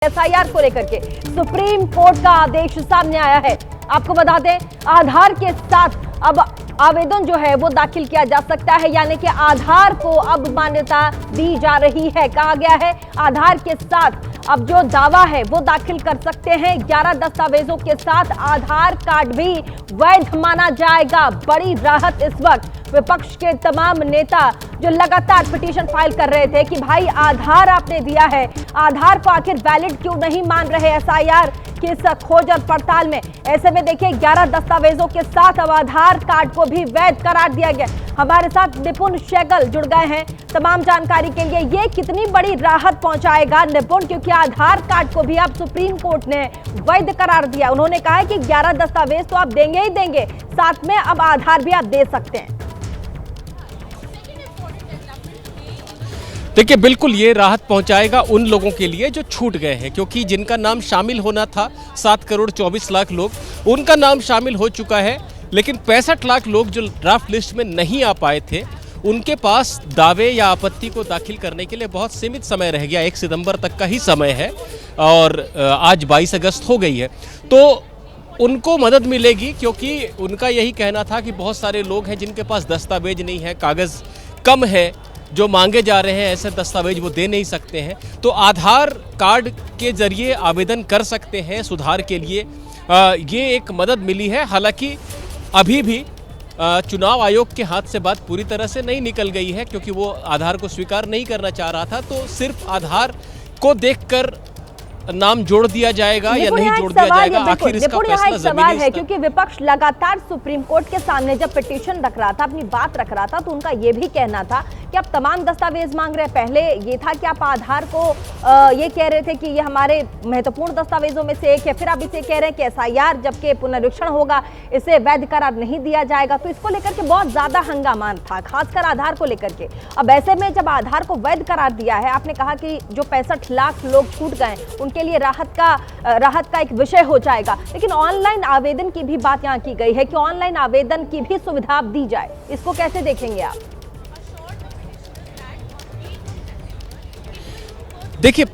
SIR को लेकर के सुप्रीम कोर्ट का आदेश सामने आया है। आपको बता दें, आधार के साथ अब आवेदन जो है वो दाखिल किया जा सकता है, यानी कि आधार को अब मान्यता दी जा रही है। कहा गया है आधार के साथ अब जो दावा है वो दाखिल कर सकते हैं। 11 दस्तावेजों के साथ आधार कार्ड भी वैध माना जाएगा। बड़ी राहत इस वक्त विपक्ष के तमाम नेता जो लगातार पिटीशन फाइल कर रहे थे कि भाई आधार आपने दिया है, आधार को आखिर वैलिड क्यों नहीं मान रहे एसआईआर की इस खोज और पड़ताल में। ऐसे में देखिए 11 दस्तावेजों के साथ अब आधार कार्ड को भी वैध करार दिया गया। हमारे साथ निपुण शेगल जुड़ गए हैं तमाम जानकारी के लिए। ये कितनी बड़ी राहत पहुंचाएगा निपुण, क्योंकि आधार कार्ड को भी अब सुप्रीम कोर्ट ने वैध करार दिया। उन्होंने कहा है कि 11 दस्तावेज तो आप देंगे ही देंगे, साथ में अब आधार भी आप दे सकते हैं। देखिए, बिल्कुल ये राहत पहुंचाएगा उन लोगों के लिए जो छूट गए हैं, क्योंकि जिनका नाम शामिल होना था 7 करोड़ 24 लाख लोग, उनका नाम शामिल हो चुका है। लेकिन 65 लाख लोग जो ड्राफ्ट लिस्ट में नहीं आ पाए थे, उनके पास दावे या आपत्ति को दाखिल करने के लिए बहुत सीमित समय रह गया। 1 सितंबर तक का ही समय है और आज 22 अगस्त हो गई है, तो उनको मदद मिलेगी। क्योंकि उनका यही कहना था कि बहुत सारे लोग हैं जिनके पास दस्तावेज नहीं है, कागज़ कम है, जो मांगे जा रहे हैं ऐसे दस्तावेज वो दे नहीं सकते हैं, तो आधार कार्ड के जरिए आवेदन कर सकते हैं सुधार के लिए। ये एक मदद मिली है। हालांकि अभी भी चुनाव आयोग के हाथ से बात पूरी तरह से नहीं निकल गई है, क्योंकि वो आधार को स्वीकार नहीं करना चाह रहा था। तो सिर्फ आधार को देखकर नाम जोड़ दिया जाएगा या नहीं जोड़ दिया जाएगा, आखिर इसका फैसला सवाल है। क्योंकि विपक्ष लगातार सुप्रीम कोर्ट के सामने जब पिटीशन रख रहा था, अपनी बात रख रहा था, तो उनका ये भी कहना था कि आप तमाम दस्तावेज मांग रहे हैं। पहले ये था कि आप आधार को ये कह रहे थे कि ये हमारे महत्वपूर्ण दस्तावेजों में से एक है, फिर आप इसे कह रहे हैं कि एसआईआर जबकि पुनरीक्षण होगा इसे वैध करार नहीं दिया जाएगा। तो इसको लेकर के बहुत ज्यादा हंगामा था, खासकर आधार को लेकर के। अब ऐसे में जब आधार को वैध करार दिया है, आपने कहा कि जो 65 लाख लोग छूट गए उनके लिए राहत का एक विषय हो जाएगा। लेकिन ऑनलाइन आवेदन की भी बात यहां की गई है कि ऑनलाइन आवेदन की भी सुविधा दी जाए। इसको कैसे देखेंगे आप? देखिए,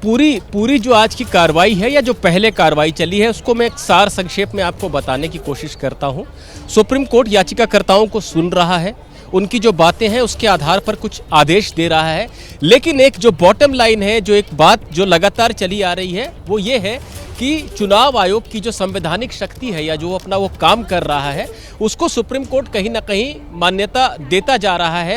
पूरी जो आज की कार्रवाई है या जो पहले कार्रवाई चली है, उसको मैं एक सार संक्षेप में आपको बताने की कोशिश करता हूं। सुप्रीम कोर्ट याचिकाकर्ताओं को सुन रहा है, उनकी जो बातें हैं उसके आधार पर कुछ आदेश दे रहा है। लेकिन एक जो बॉटम लाइन है, जो एक बात जो लगातार चली आ रही है, वो ये है कि चुनाव आयोग की जो संवैधानिक शक्ति है या जो अपना वो काम कर रहा है, उसको सुप्रीम कोर्ट कहीं ना कहीं मान्यता देता जा रहा है।